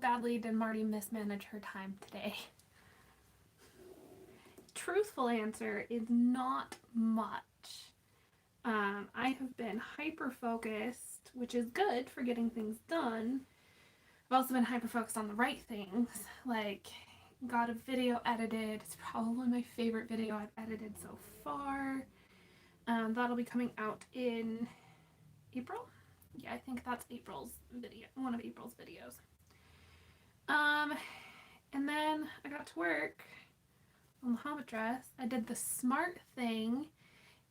badly did Marty mismanage her time today? Truthful answer is not much. I have been hyper-focused, which is good for getting things done. I've also been hyper-focused on the right things, like got a video edited. It's probably my favorite video I've edited so far. That'll be coming out in April. Yeah, I think that's April's video, one of April's videos. And then I got to work on the Hobbit dress. I did the smart thing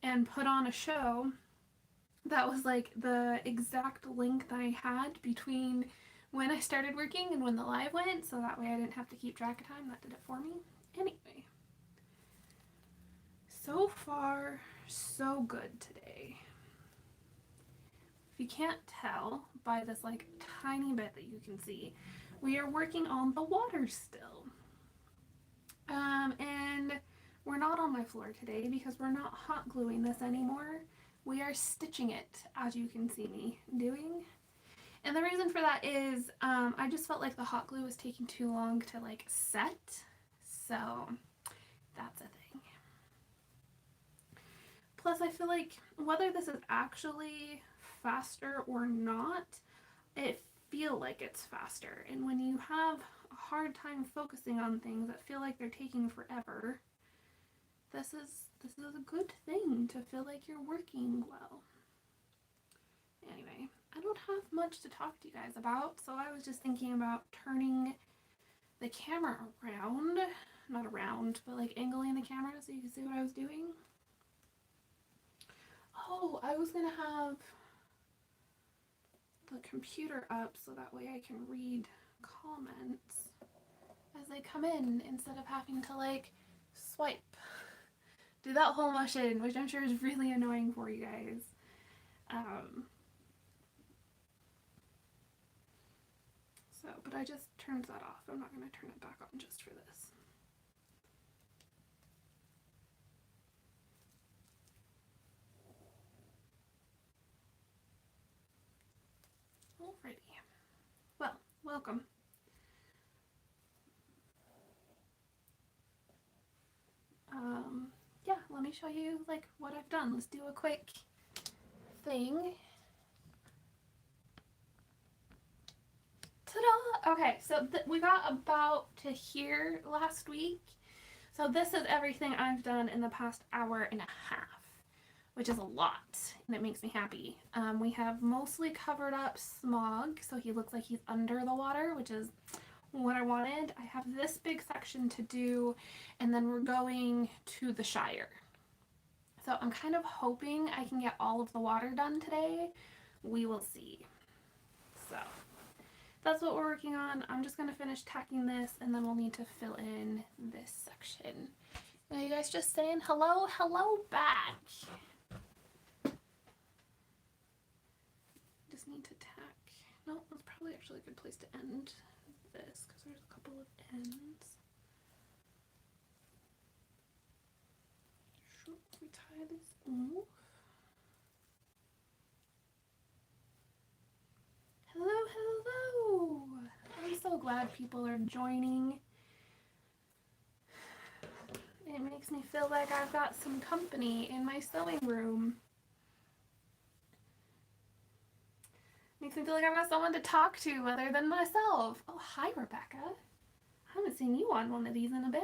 and put on a show that was like the exact length I had between when I started working and when the live went, so that way I didn't have to keep track of time. That did it for me. Anyway, so far so good today. If you can't tell by this like tiny bit that you can see, we are working on the water still. And we're not on my floor today because we're not hot gluing this anymore. We are stitching it, as you can see me doing. And the reason for that is I just felt like the hot glue was taking too long to like set. So that's a thing. Plus I feel like whether this is actually faster or not, it feels like it's faster. And when you have a hard time focusing on things that feel like they're taking forever, this is a good thing to feel like you're working well. Anyway, I don't have much to talk to you guys about, so I was just thinking about turning the camera around. Not around, but like angling the camera so you can see what I was doing. Oh, I was gonna have the computer up so that way I can read comments as they come in instead of having to like swipe. Do that whole motion, which I'm sure is really annoying for you guys. But I just turned that off. I'm not going to turn it back on just for this. Alrighty. Well, welcome. Yeah, let me show you like what I've done. Let's do a quick thing. Ta-da! Okay, so we got about to here last week. So this is everything I've done in the past hour and a half, which is a lot, and it makes me happy. We have mostly covered up Smog, so he looks like he's under the water, which is what I wanted. I have this big section to do, and then we're going to the Shire. So I'm kind of hoping I can get all of the water done today. We will see. So that's what we're working on. I'm just going to finish tacking this, and then we'll need to fill in this section. Are you guys just saying hello? Hello back. Just need to tack. No, that's probably actually a good place to end this because there's a couple of ends. Should we tie this off? Hello, hello! I'm so glad people are joining. It makes me feel like I've got some company in my sewing room. Makes me feel like I've got someone to talk to other than myself. Oh, hi, Rebecca. I haven't seen you on one of these in a bit.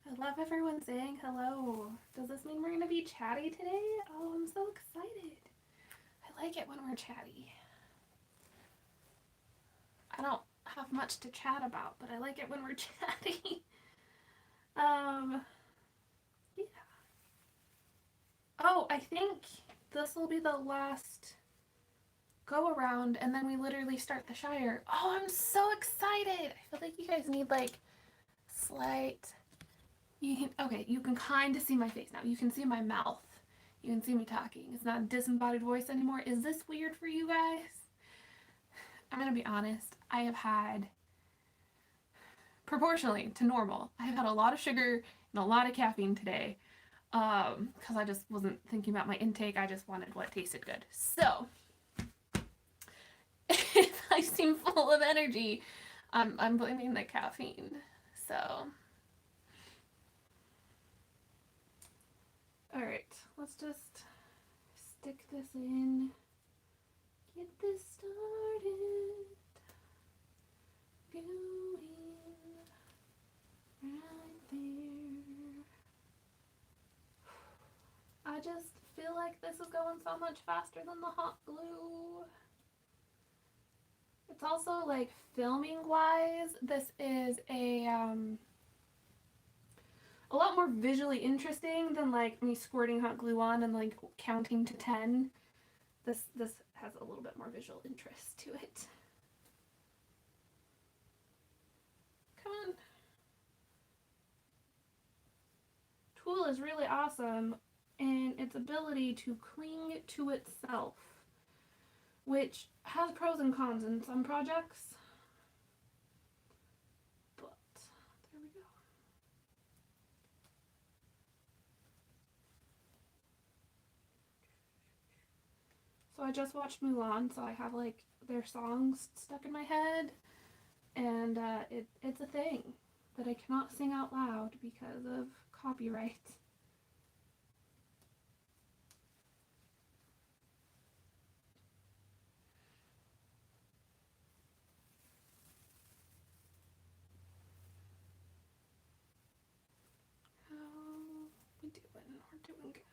I love everyone saying hello. Does this mean we're going to be chatty today? Oh, I'm so excited. I like it when we're chatty. I don't have much to chat about, but I like it when we're chatty. Yeah. Oh, I think this will be the last go around, and then we literally start the Shire. Oh, I'm so excited. I feel like you guys need like slight. Okay, you can kind of see my face now. You can see my mouth. You can see me talking. It's not a disembodied voice anymore. Is this weird for you guys? I'm gonna be honest. I have had, proportionally to normal, I have had a lot of sugar and a lot of caffeine today. because I just wasn't thinking about my intake. I just wanted what tasted good. So if I seem full of energy, I'm blaming the caffeine. So all right, let's just stick this in. Get this started. Going right there. I just feel like this is going so much faster than the hot glue. It's also like filming wise, this is a lot more visually interesting than like me squirting hot glue on and like counting to 10. This has a little bit more visual interest to it. Come on. Tool is really awesome in its ability to cling to itself, which has pros and cons in some projects. But there we go. So I just watched Mulan, so I have like their songs stuck in my head, and it's a thing that I cannot sing out loud because of copyright. How we doing? We're doing good.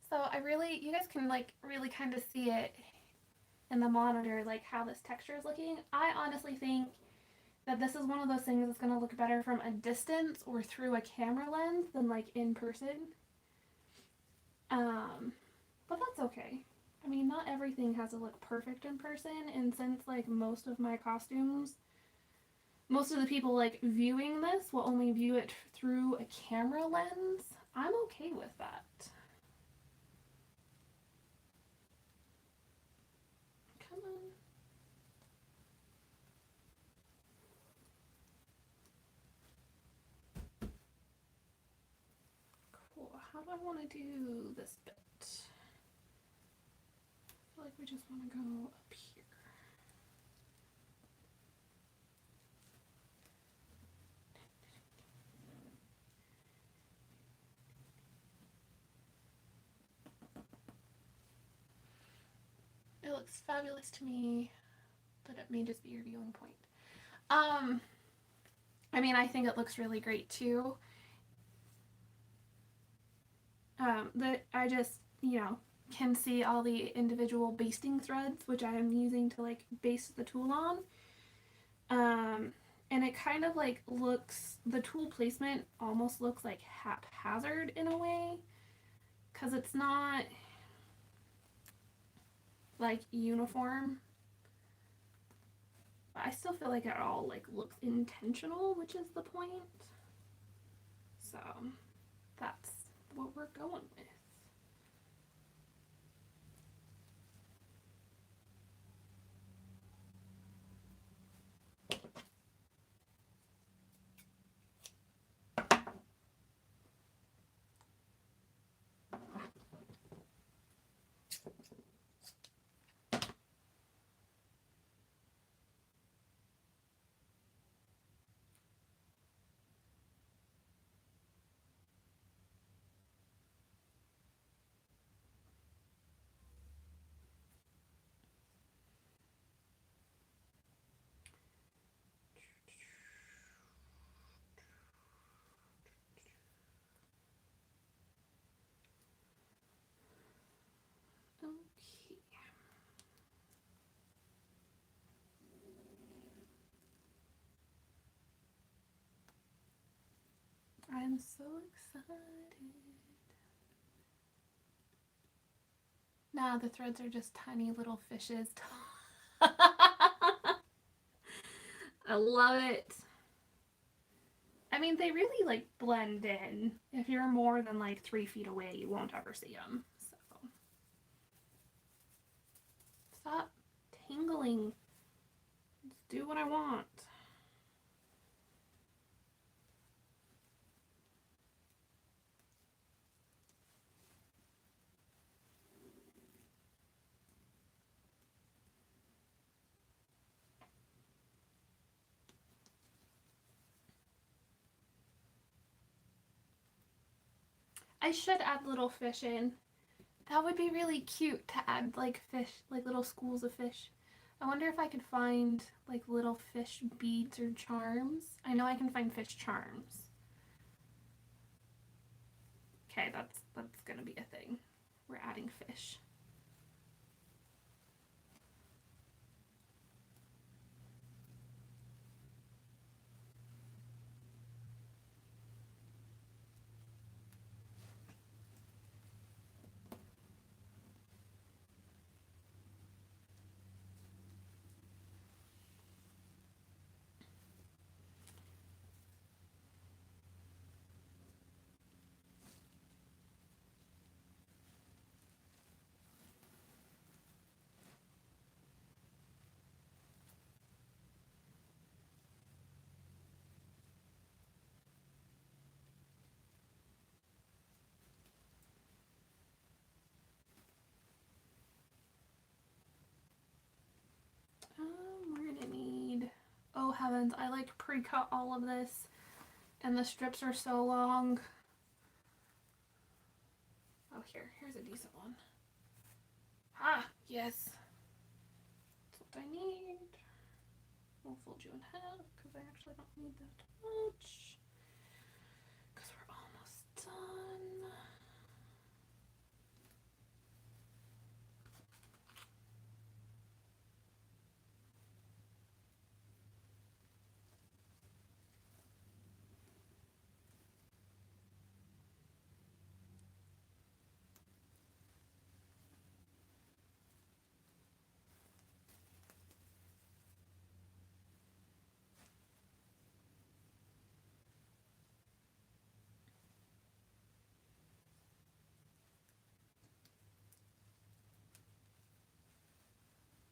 So you guys can like really kind of see it in the monitor, like how this texture is looking. I honestly think that this is one of those things that's going to look better from a distance or through a camera lens than like in person. But that's okay. I mean, not everything has to look perfect in person, and since like most of my costumes, most of the people like viewing this will only view it through a camera lens, I'm okay with that. Come on. Cool. How do I want to do this bit? I feel like we just want to go up here. It looks fabulous to me, but it may just be your viewing point. I mean, I think it looks really great too. That I just, can see all the individual basting threads, which I am using to like baste the tool on. And it kind of like looks, the tool placement almost looks like haphazard in a way, because it's not like uniform. But I still feel like it all like looks intentional, which is the point. So that's what we're going with. Okay. I'm so excited. Nah, the threads are just tiny little fishes. I love it. I mean, they really like blend in. If you're more than like 3 feet away, you won't ever see them. So stop tingling. It's do what I want. I should add little fish in. That would be really cute to add like fish, like little schools of fish. I wonder if I could find like little fish beads or charms. I know I can find fish charms. Okay, that's gonna be a thing. We're adding fish. We're gonna need, oh heavens, I like pre-cut all of this and the strips are so long. Oh, here's a decent one. Ah, yes. That's what I need. We'll fold you in half because I actually don't need that much. Because we're almost done.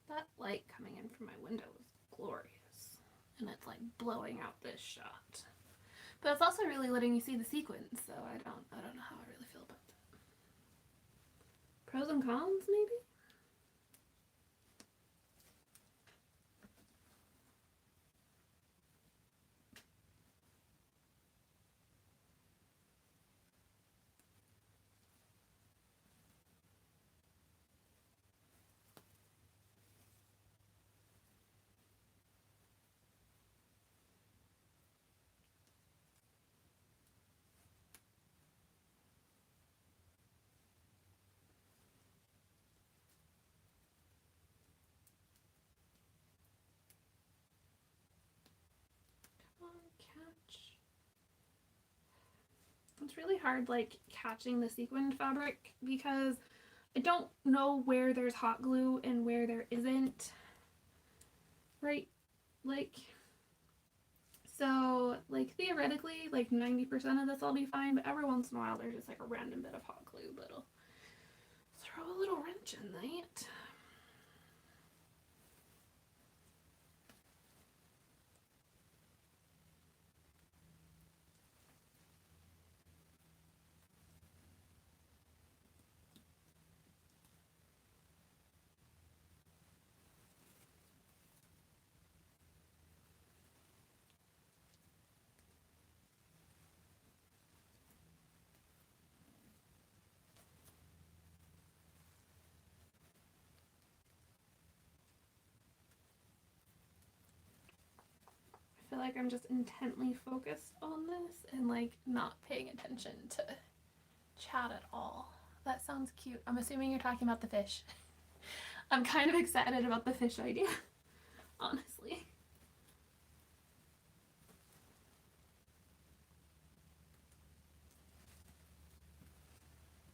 That light coming in from my window is glorious. And it's like blowing out this shot. But it's also really letting you see the sequins, so I don't know how I really feel about that. Pros and cons, maybe? Catch. It's really hard like catching the sequined fabric because I don't know where there's hot glue and where there isn't, right? Like, so like theoretically like 90% of this I'll be fine, but every once in a while there's just like a random bit of hot glue that'll throw a little wrench in that. I feel like I'm just intently focused on this and like not paying attention to chat at all. That sounds cute. I'm assuming you're talking about the fish. I'm kind of excited about the fish idea, honestly.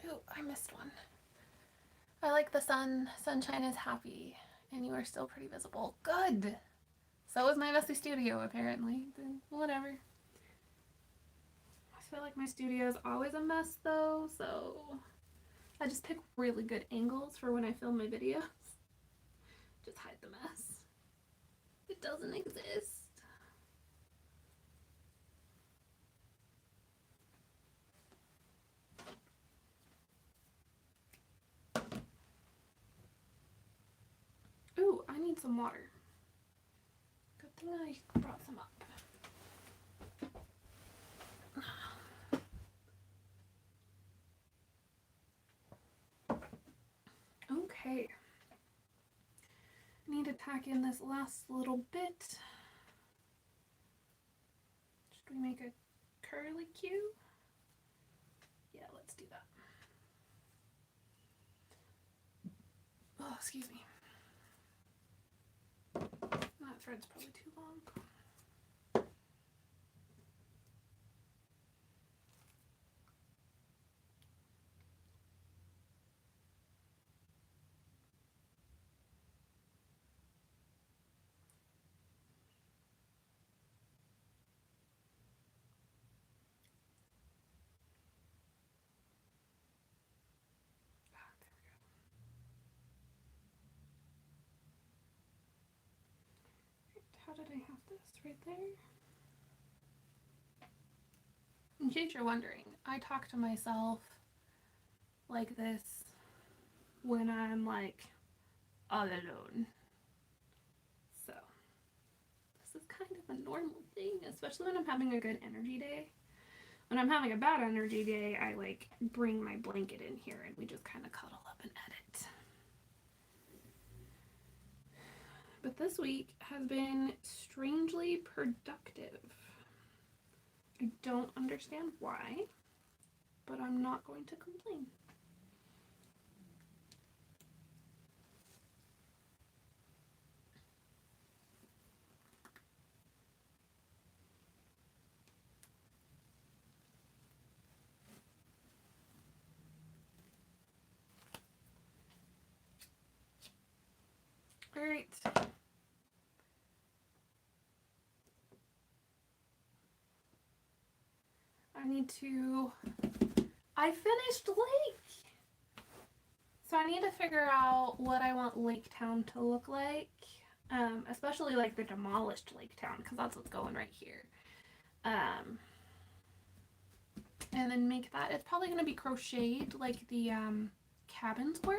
Oh, I missed one. I like the sun. Sunshine is happy, and you are still pretty visible. Good! So is my messy studio, apparently. Then whatever. I feel like my studio is always a mess, though, so I just pick really good angles for when I film my videos. Just hide the mess. It doesn't exist. Ooh, I need some water. Good thing I brought some up. Okay. I need to tack in this last little bit. Should we make a curly cue? Yeah, let's do that. Oh, excuse me. That thread's probably too long. How did I have this? Right there? In case you're wondering, I talk to myself like this when I'm like all alone. So this is kind of a normal thing, especially when I'm having a good energy day. When I'm having a bad energy day, I like bring my blanket in here and we just kind of cuddle up and edit. But this week has been strangely productive. I don't understand why, but I'm not going to complain. All right. I finished Lake. So I need to figure out what I want Lake Town to look like. Especially like the demolished Lake Town, because that's what's going right here. And then make that. It's probably going to be crocheted like the cabins were.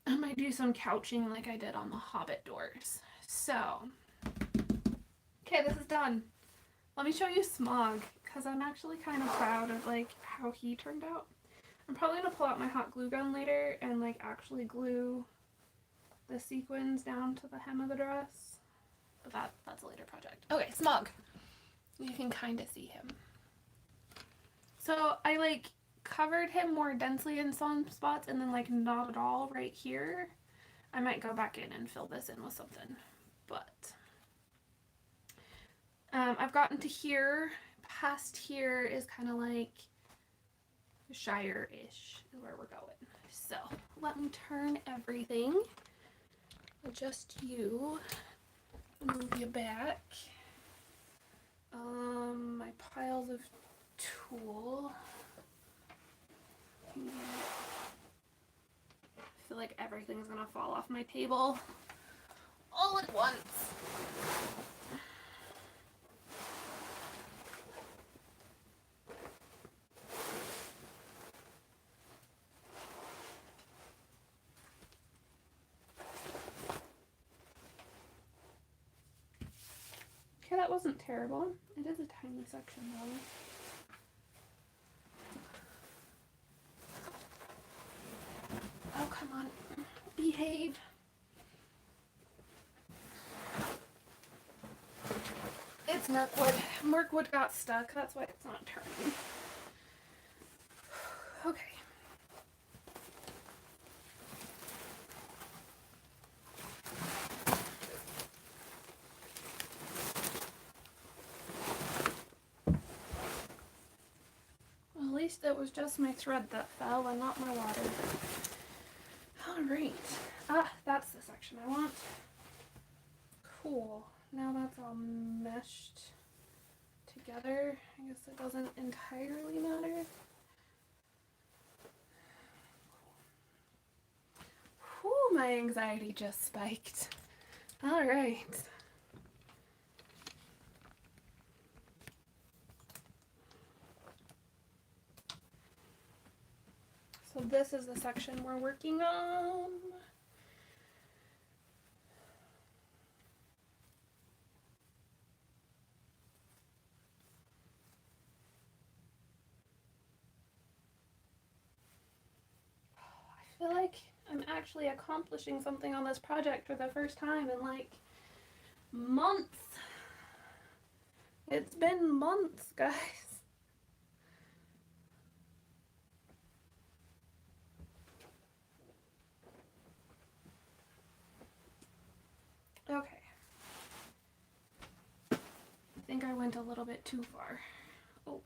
I might do some couching like I did on the Hobbit doors. So, okay, this is done. Let me show you Smog, because I'm actually kind of proud of like how he turned out. I'm probably going to pull out my hot glue gun later and like actually glue the sequins down to the hem of the dress. But that's a later project. Okay, Smog. You can kind of see him. So I like covered him more densely in some spots and then like not at all right here. I might go back in and fill this in with something, but I've gotten to here. Past here is kind of like Shire-ish is where we're going. So let me turn everything. Adjust you. Move you back. My piles of tulle. I feel like everything's gonna fall off my table all at once. Okay, that wasn't terrible. It is a tiny section though. Oh, come on. Behave. It's Mirkwood. Mirkwood got stuck. That's why it's not turning. Okay. Well, at least it was just my thread that fell and not my water. Alright. Ah, that's the section I want. Cool. Now that's all meshed together. I guess it doesn't entirely matter. Whew, my anxiety just spiked. All right. So this is the section we're working on. I feel like I'm actually accomplishing something on this project for the first time in like months. It's been months, guys. Okay. I think I went a little bit too far. Oh.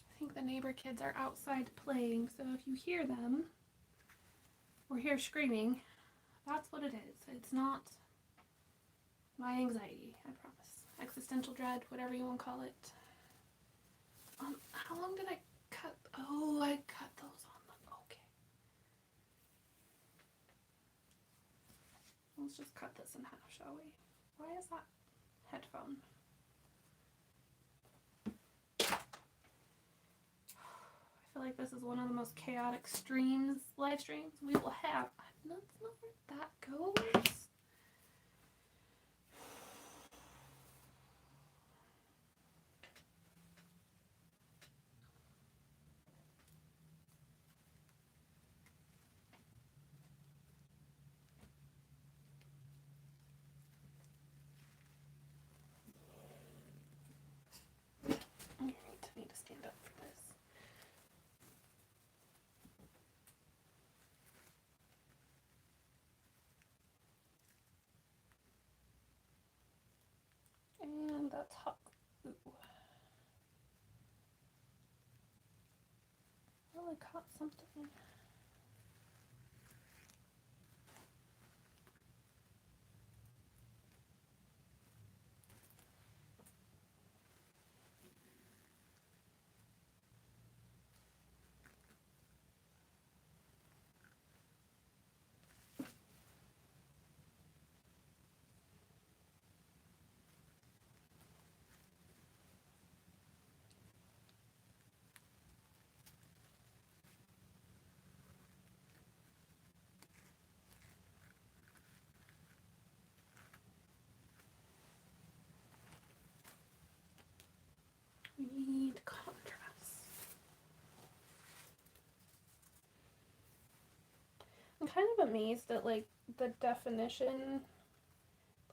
I think the neighbor kids are outside playing, so if you hear them or hear screaming, that's what it is. It's not my anxiety, I promise. Existential dread, whatever you want to call it. How long did I cut? Oh, I cut those on the, okay. Let's just cut this in half, shall we? Why is that headphone? I feel like this is one of the most chaotic live streams we will have. That's not where that goes. I need to stand up for this. And that's hot. Ooh. Well, I caught something. We need contrast. I'm kind of amazed at like the definition,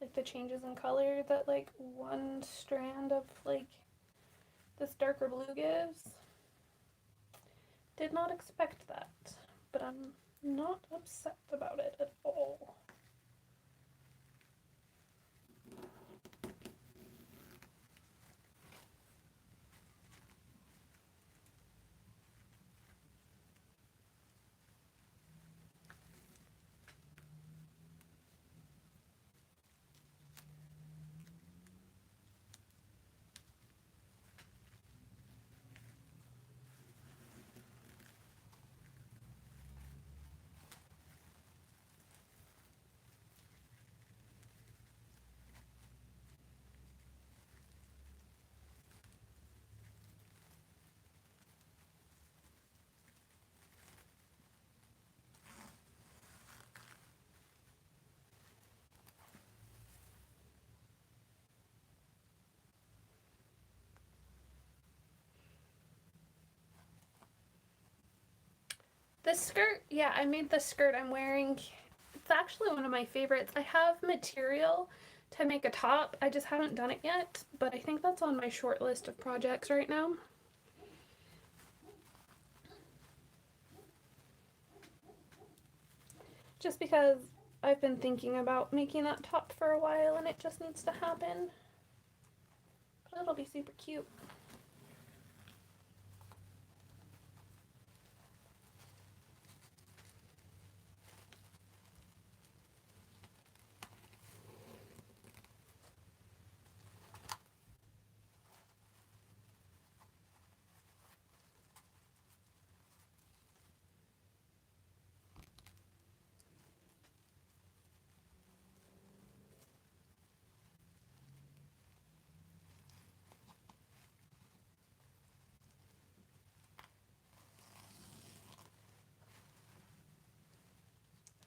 like the changes in color that like one strand of like this darker blue gives. Did not expect that, but I'm not upset about it at all. This skirt, yeah, I made the skirt I'm wearing. It's actually one of my favorites. I have material to make a top. I just haven't done it yet, but I think that's on my short list of projects right now. Just because I've been thinking about making that top for a while and it just needs to happen. But it'll be super cute.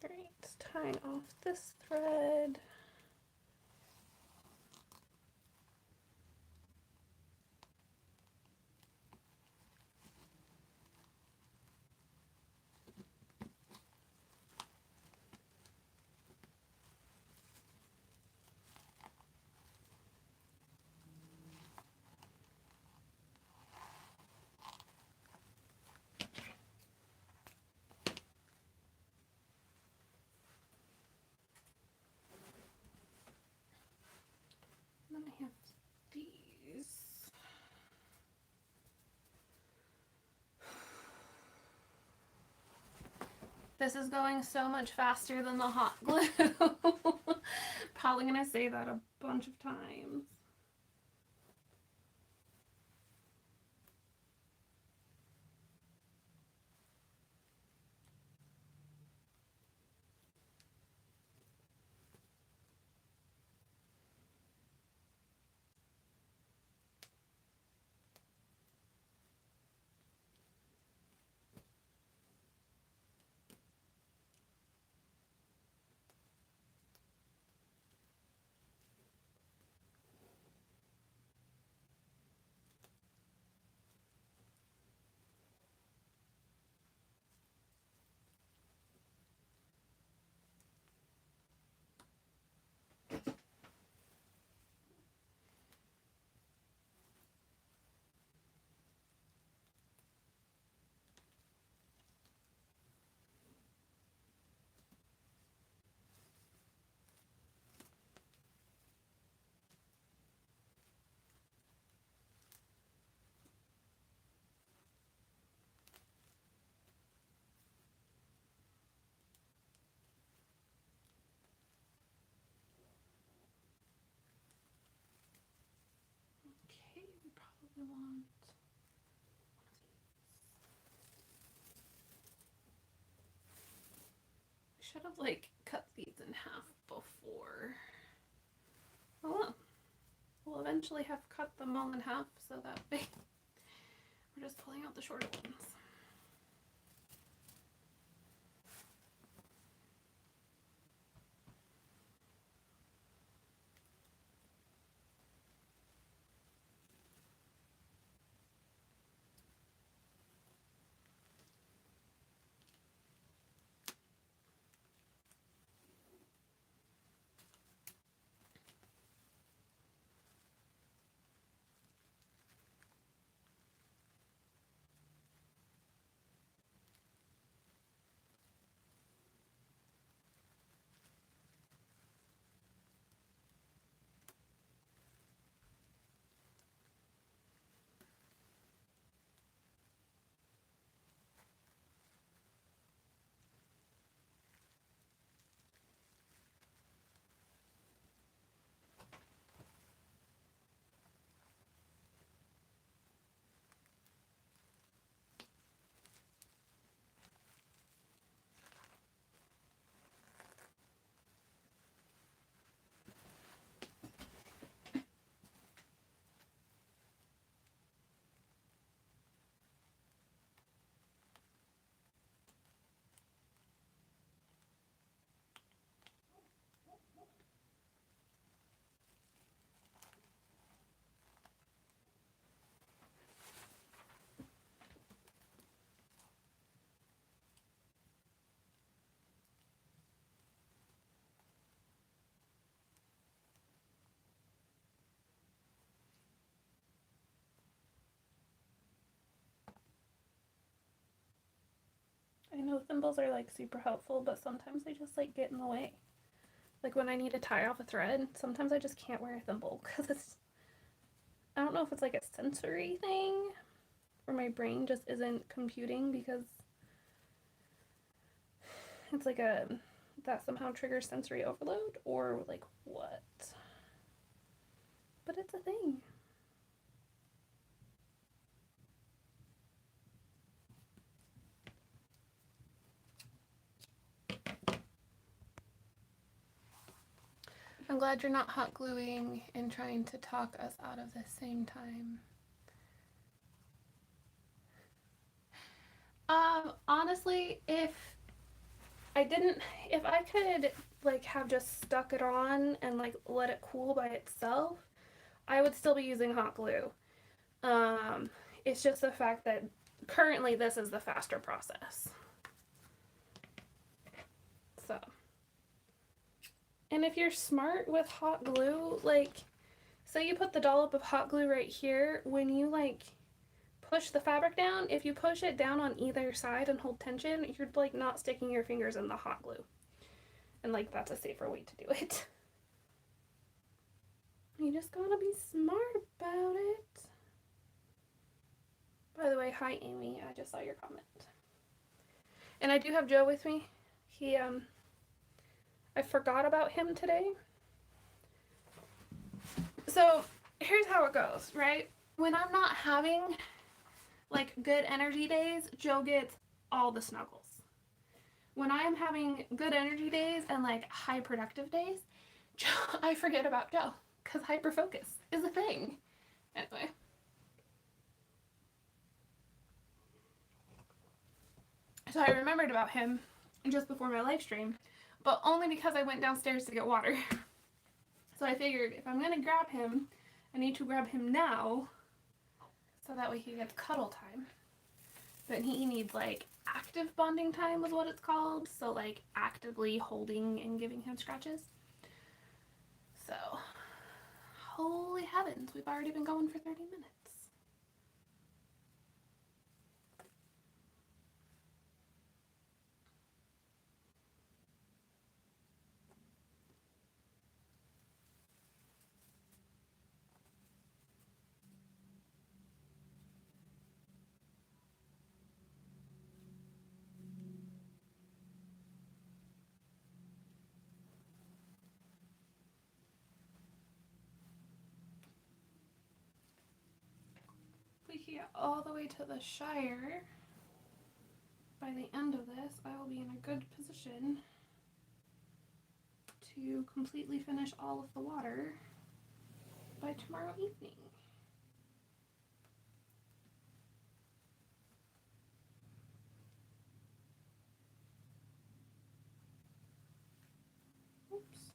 Alright, tying off this thread. Then I have these. This is going so much faster than the hot glue. Probably gonna say that a bunch of times. Okay, we probably want I should have like cut these in half before. Oh well. We'll eventually have cut them all in half so that way we're just pulling out the shorter ones. I know thimbles are like super helpful, but sometimes they just like get in the way. Like when I need to tie off a thread, sometimes I just can't wear a thimble because I don't know if it's like a sensory thing or my brain just isn't computing because it's like that somehow triggers sensory overload or like what. But it's a thing. I'm glad you're not hot gluing and trying to talk us out of this same time. Honestly, if I could like have just stuck it on and like let it cool by itself, I would still be using hot glue. It's just the fact that currently this is the faster process. So, and if you're smart with hot glue, like, say you put the dollop of hot glue right here, when you like push the fabric down, if you push it down on either side and hold tension, you're like not sticking your fingers in the hot glue. And like that's a safer way to do it. You just gotta be smart about it. By the way, hi Amy, I just saw your comment. And I do have Joe with me. He I forgot about him today. So here's how it goes, right? When I'm not having like good energy days, Joe gets all the snuggles. When I am having good energy days and like high productive days, I forget about Joe because hyper focus is a thing. Anyway. So I remembered about him just before my live stream, but only because I went downstairs to get water. So I figured if I'm gonna grab him, I need to grab him now so that way he gets cuddle time. But he needs like active bonding time is what it's called. So like actively holding and giving him scratches. So, holy heavens, we've already been going for 30 minutes. We can get all the way to the Shire. By the end of this, I will be in a good position to completely finish all of the water by tomorrow evening. Oops.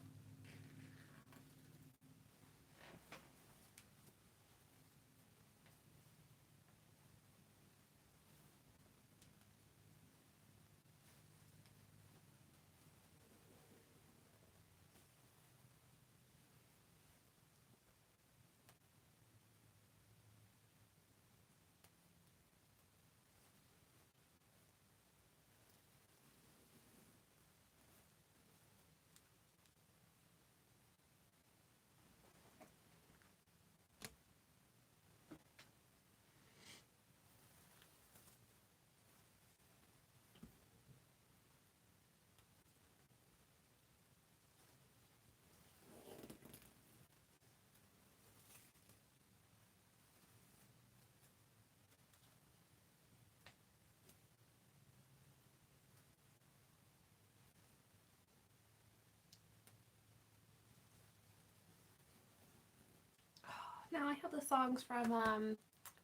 Now I have the songs from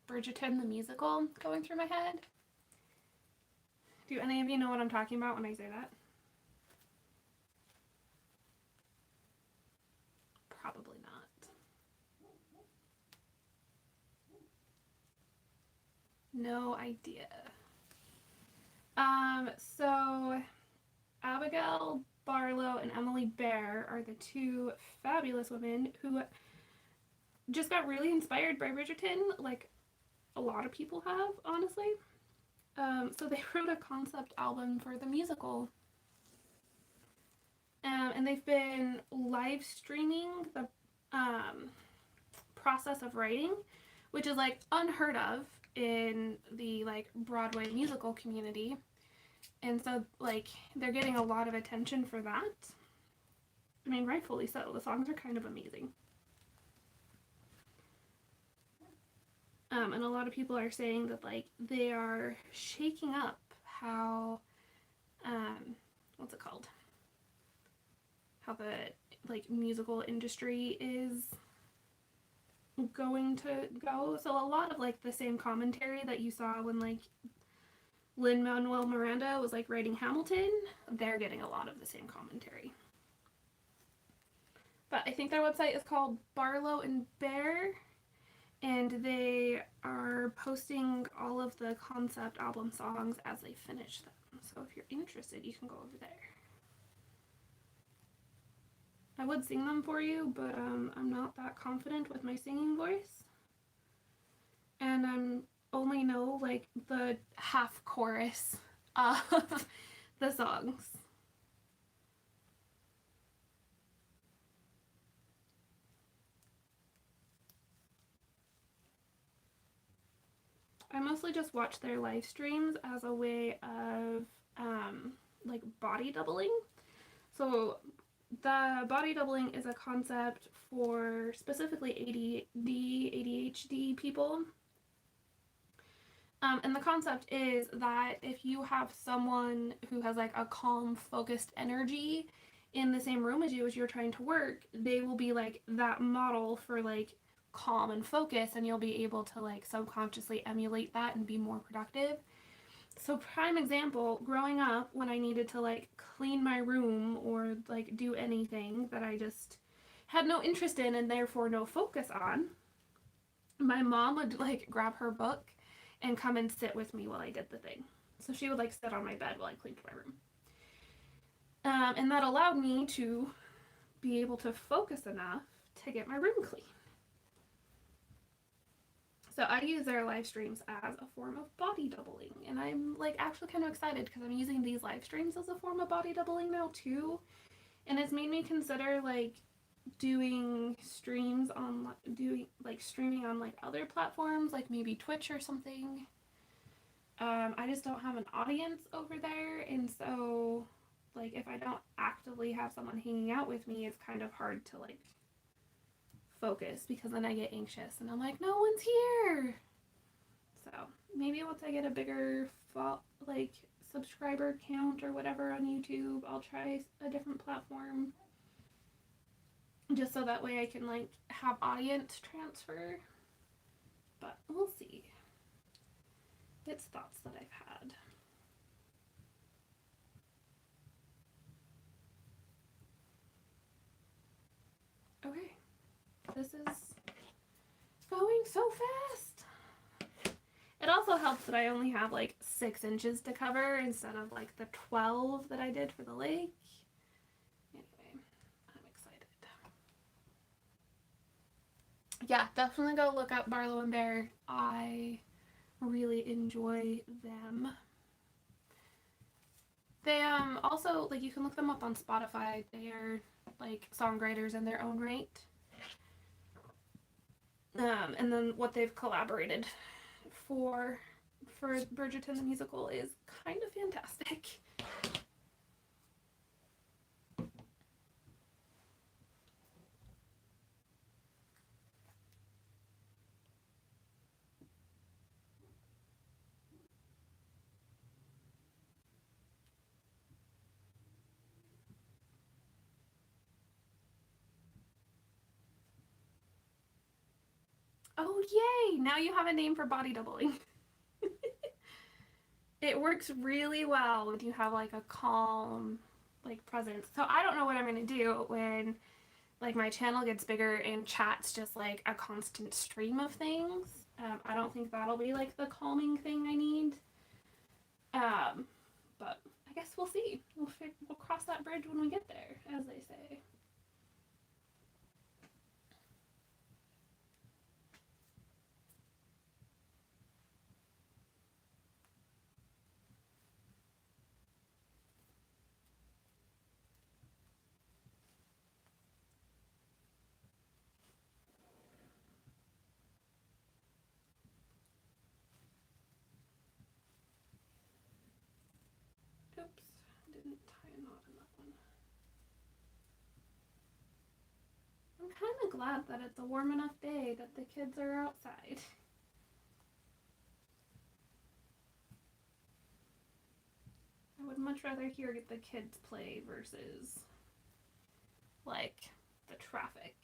Bridgerton the musical going through my head. Do any of you know what I'm talking about when I say that? Probably not. No idea. So Abigail, Barlow, and Emily Bear are the two fabulous women who just got really inspired by Bridgerton, like a lot of people have, honestly. So they wrote a concept album for the musical. And they've been live streaming the process of writing, which is like unheard of in the like Broadway musical community. And so like they're getting a lot of attention for that. I mean, rightfully so. The songs are kind of amazing. And a lot of people are saying that like they are shaking up how what's it called? How the like musical industry is going to go. So a lot of like the same commentary that you saw when like Lin-Manuel Miranda was like writing Hamilton, they're getting a lot of the same commentary. But I think their website is called Barlow and Bear, and they are posting all of the concept album songs as they finish them. So if you're interested, you can go over there. I would sing them for you, but I'm not that confident with my singing voice. And I only know like the half chorus of the songs. I mostly just watch their live streams as a way of like body doubling. So the body doubling is a concept for specifically ADHD people. And the concept is that if you have someone who has like a calm, focused energy in the same room as you as you're trying to work, they will be like that model for like calm and focus, and you'll be able to like subconsciously emulate that and be more productive. So prime example, growing up when I needed to like clean my room or like do anything that I just had no interest in and therefore no focus on, my mom would like grab her book and come and sit with me while I did the thing. So she would like sit on my bed while I cleaned my room. And that allowed me to be able to focus enough to get my room clean. So I use their live streams as a form of body doubling, and I'm like actually kind of excited because I'm using these live streams as a form of body doubling now too, and it's made me consider like doing streams on streaming on like other platforms, like maybe Twitch or something. I just don't have an audience over there, and so like if I don't actively have someone hanging out with me, it's kind of hard to like focus because then I get anxious and I'm like, no one's here. So maybe once I get a bigger like subscriber count or whatever on YouTube, I'll try a different platform just so that way I can like have audience transfer. But we'll see. It's thoughts that I've had. Okay, this is going so fast. It also helps that I only have like 6 inches to cover instead of like the 12 that I did for the lake. Anyway, I'm excited. Yeah, definitely go look up Barlow and Bear. I really enjoy them. They also like you can look them up on Spotify. They are like songwriters in their own right. And then what they've collaborated for Bridgerton the musical is kind of fantastic. Oh yay! Now you have a name for body doubling. It works really well when you have like a calm like presence. So I don't know what I'm gonna do when like my channel gets bigger and chat's just like a constant stream of things. I don't think that'll be like the calming thing I need. But I guess we'll see. We'll cross that bridge when we get there, as they say. didn't tie a knot in that one. I'm kind of glad that it's a warm enough day that the kids are outside. I would much rather hear the kids play versus, like, the traffic.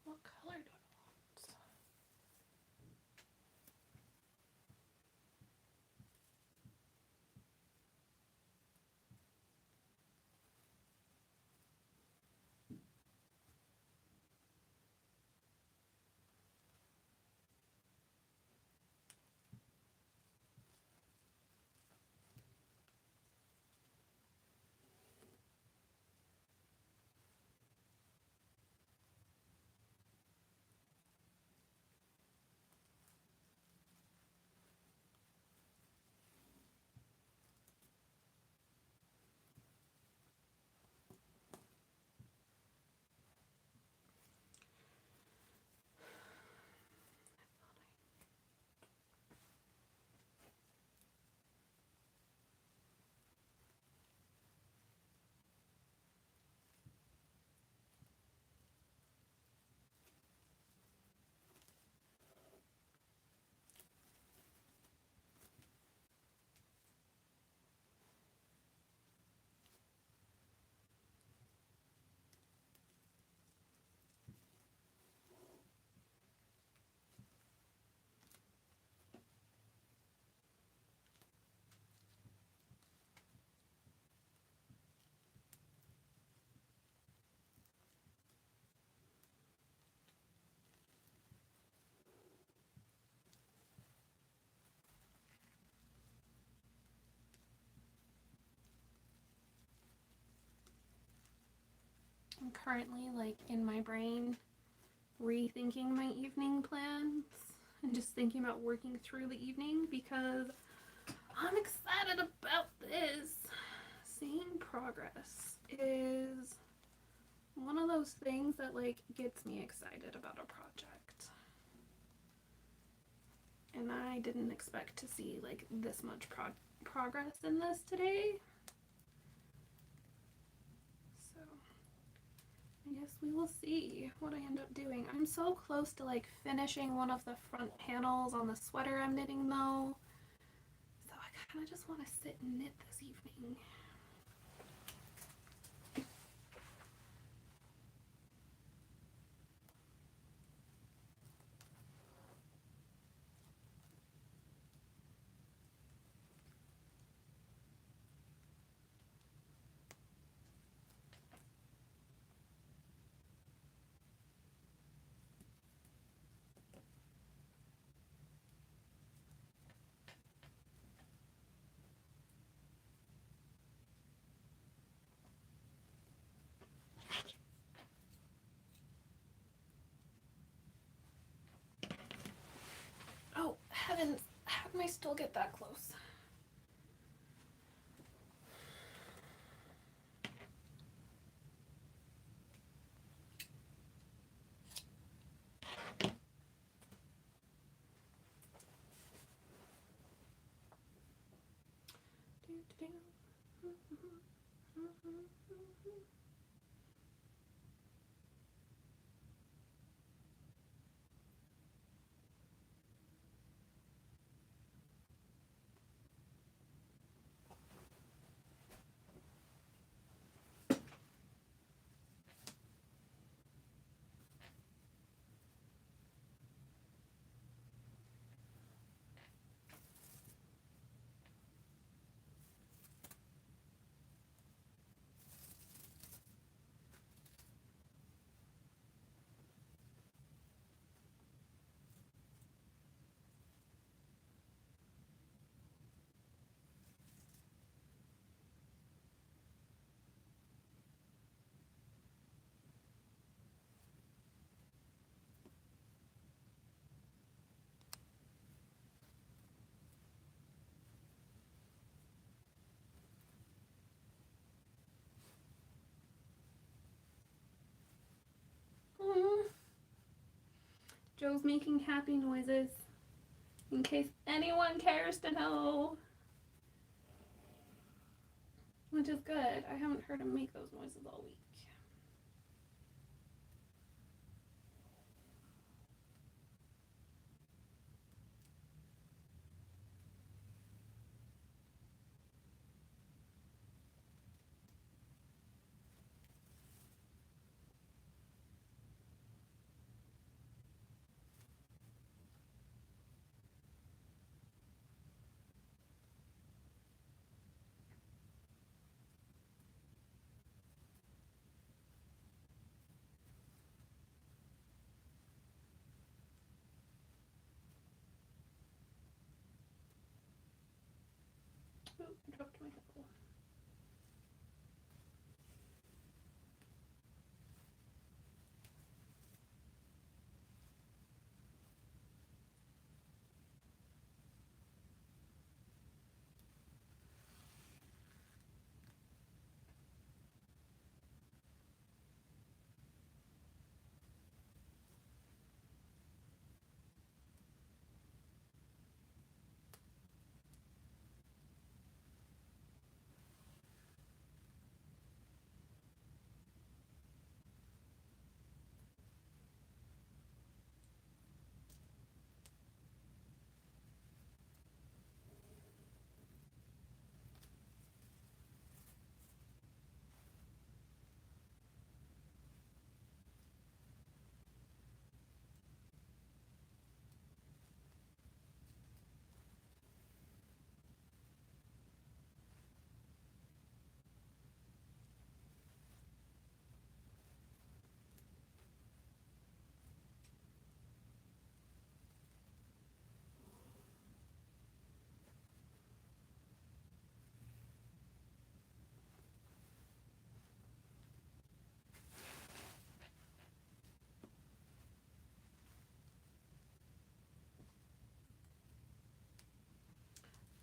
What color do I want? I'm currently, like, in my brain rethinking my evening plans and just thinking about working through the evening because I'm excited about this. Seeing progress is one of those things that, like, gets me excited about a project. And I didn't expect to see, like, this much progress in this today. So I guess we will see what I end up doing. I'm so close to, like, finishing one of the front panels on the sweater I'm knitting though. So I kind of just want to sit and knit this evening. Oh, heavens, how can I still get that close? Joe's making happy noises, in case anyone cares to know. Which is good. I haven't heard him make those noises all week. Oh, I dropped my apple.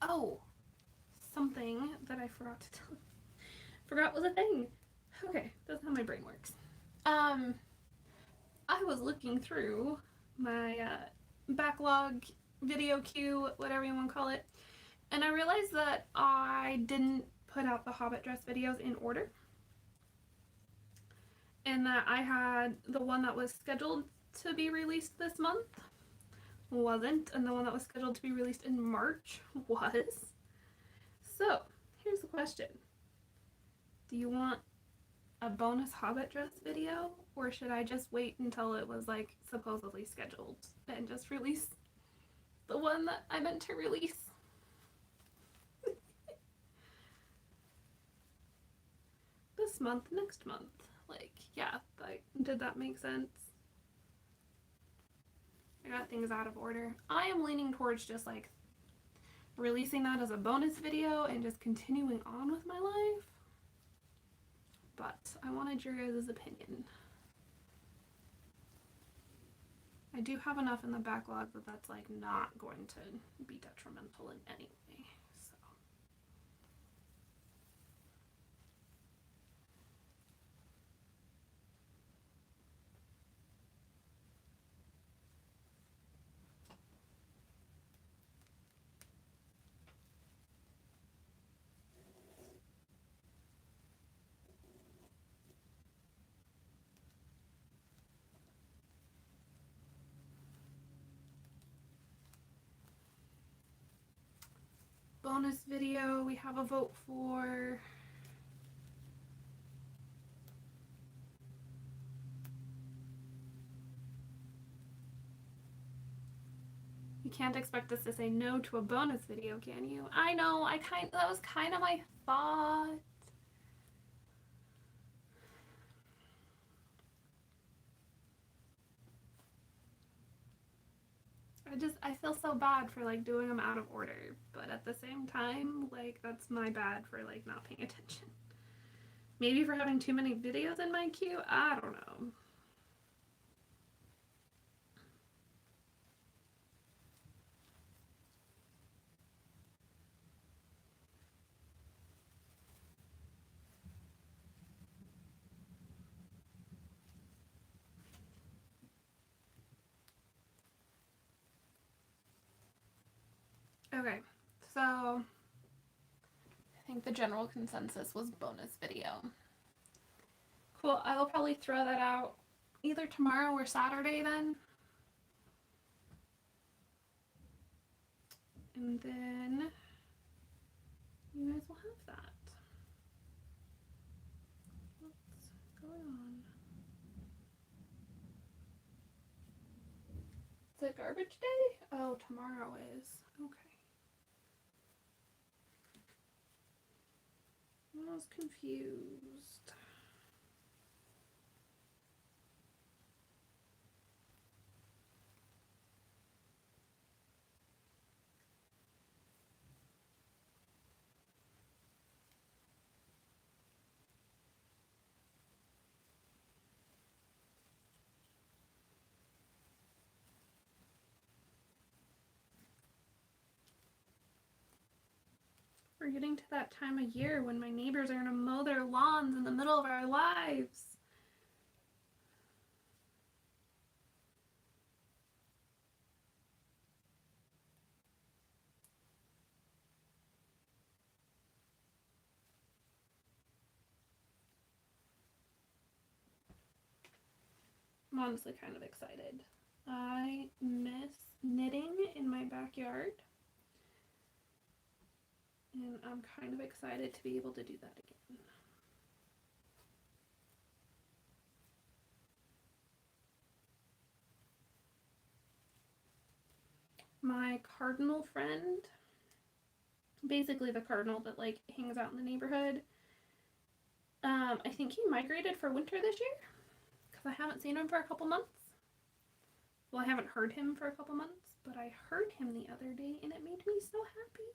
Oh, something that I forgot to tell. Forgot was a thing. Okay, that's how my brain works. I was looking through my backlog, video queue, whatever you want to call it, and I realized that I didn't put out the Hobbit dress videos in order, and that I had the one that was scheduled to be released this month wasn't, and the one that was scheduled to be released in March was. So, here's the question. Do you want a bonus Hobbit dress video, or should I just wait until it was like supposedly scheduled and just release the one that I meant to release? This month, next month. Like, yeah, did that make sense? I got things out of order. I am leaning towards just like releasing that as a bonus video and just continuing on with my life. But I wanted your guys' opinion. I do have enough in the backlog that that's like not going to be detrimental in any way. So. Bonus video, we have a vote for you can't expect us to say no to a bonus video, can you? I know, that was kind of my thought. I feel so bad for like doing them out of order, but at the same time, like that's my bad for like not paying attention. Maybe for having too many videos in my queue, I don't know. Okay, so I think the general consensus was bonus video. Cool, I will probably throw that out either tomorrow or Saturday then. And then you guys will have that. What's going on? Is it garbage day? Oh, tomorrow is. Okay. I was confused. We're getting to that time of year when my neighbors are going to mow their lawns in the middle of our lives. I'm honestly kind of excited. I miss knitting in my backyard. And I'm kind of excited to be able to do that again. My cardinal friend, basically the cardinal that like hangs out in the neighborhood, I think he migrated for winter this year because I haven't seen him for a couple months. Well, I haven't heard him for a couple months, but I heard him the other day and it made me so happy.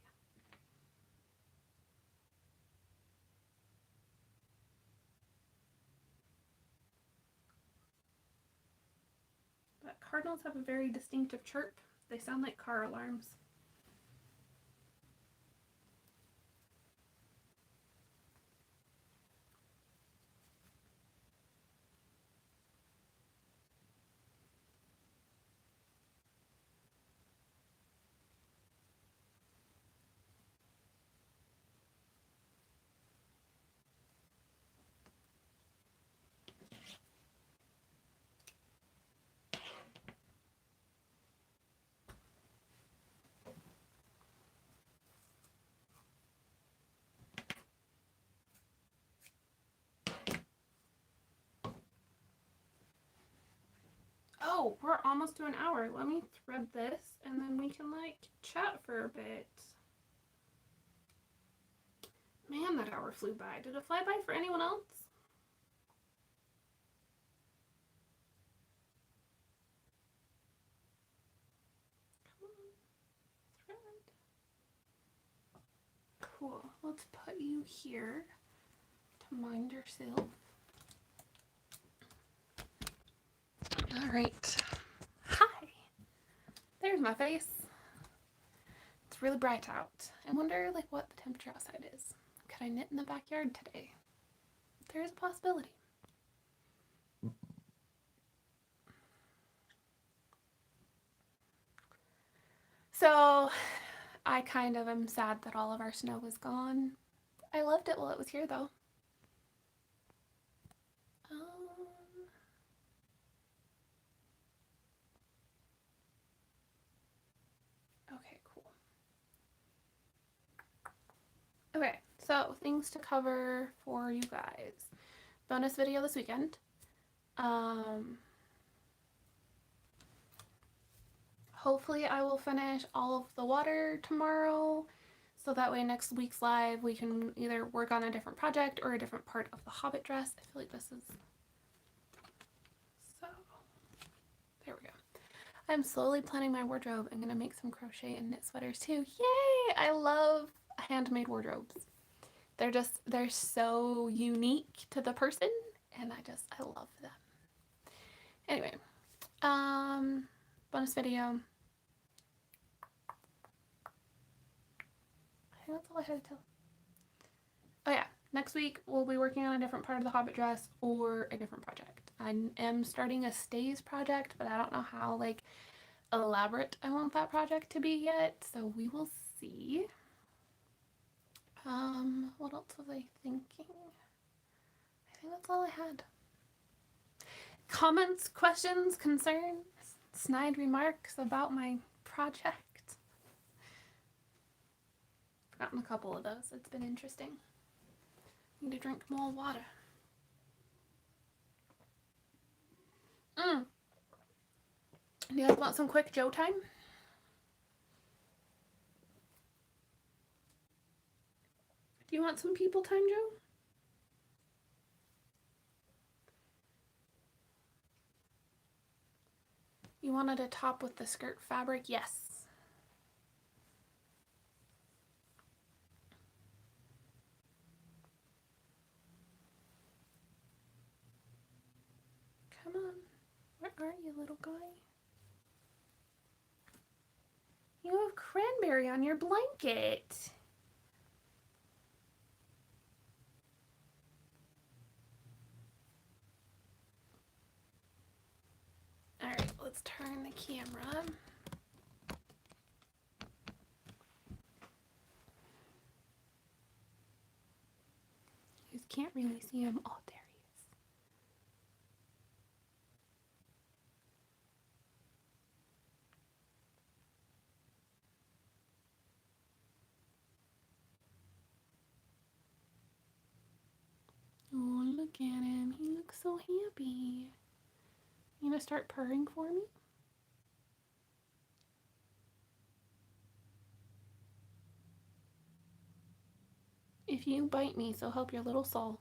But cardinals have a very distinctive chirp. They sound like car alarms. Oh, we're almost to an hour. Let me thread this and then we can like chat for a bit. Man, that hour flew by. Did it fly by for anyone else? Come on, thread. Cool. Let's put you here to mind yourself. All right. Hi. There's my face. It's really bright out. I wonder like what the temperature outside is. Could I knit in the backyard today? There is a possibility. So I kind of am sad that all of our snow is gone. I loved it while it was here though. Okay, cool. Okay, so things to cover for you guys. Bonus video this weekend. Hopefully I will finish all of the water tomorrow, so that way next week's live we can either work on a different project or a different part of the Hobbit dress. I feel like this is... So, there we go. I'm slowly planning my wardrobe. I'm gonna make some crochet and knit sweaters too. Yay! I love handmade wardrobes. They're so unique to the person, and I love them. Anyway, bonus video. I think that's all I had to tell. Oh yeah, next week we'll be working on a different part of the Hobbit dress or a different project. I am starting a stays project, but I don't know how like elaborate I want that project to be yet, so we will see. What else was I thinking? I think that's all I had. Comments, questions, concerns, snide remarks about my project. I've gotten a couple of those. It's been interesting. Need to drink more water. Do you guys want some quick Joe time? Do you want some people time, Joe? You wanted a top with the skirt fabric? Yes. Come on. Where are you, little guy? You have cranberry on your blanket. All right, let's turn the camera. You just can't really see him. Oh, there he is. Oh, look at him. He looks so happy. You gonna start purring for me? If you bite me, so help your little soul.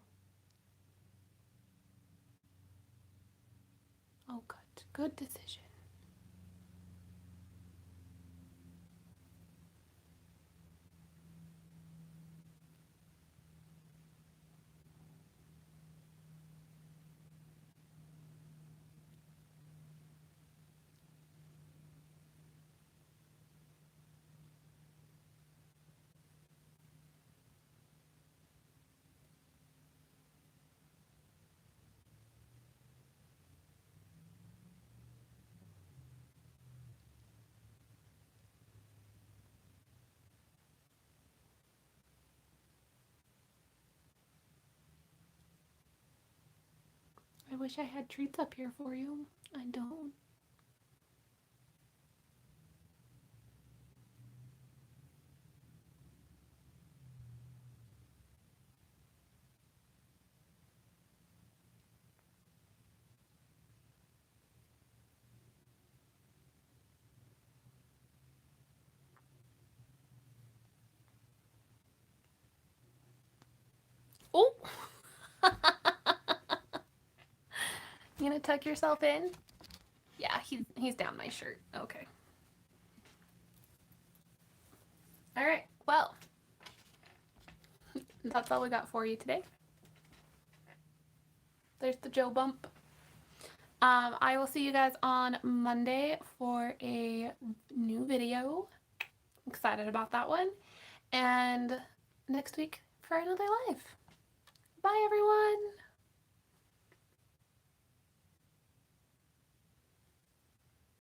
Oh, good. Good decision. I wish I had treats up here for you. I don't. Oh! You gonna tuck yourself in? Yeah, he's down my shirt. Okay. All right. Well, that's all we got for you today. There's the Joe bump. I will see you guys on Monday for a new video. Excited about that one. And next week for another live. Bye, everyone.